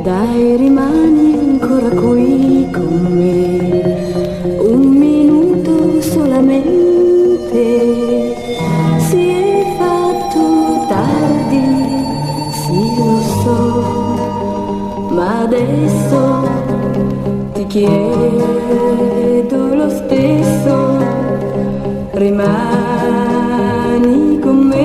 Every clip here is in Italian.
Dai, rimani ancora qui con me, un minuto solamente. Si è fatto tardi, sì lo so, ma adesso ti chiedo lo stesso, rimani con me.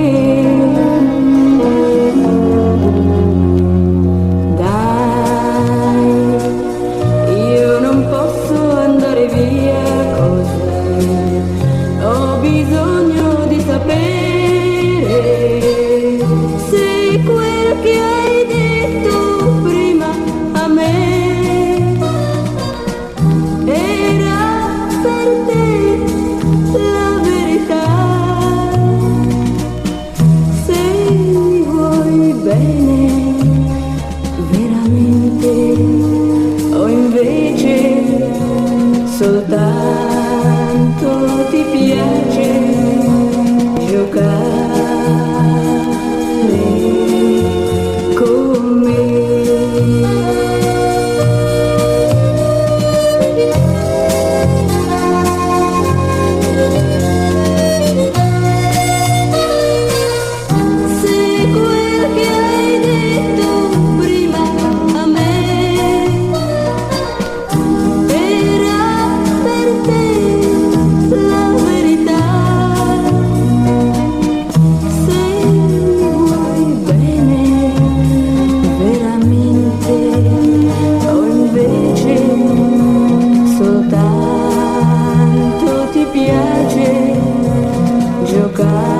Soltanto ti piace giocare con me. Se quel che hai detto prima a me piace giocare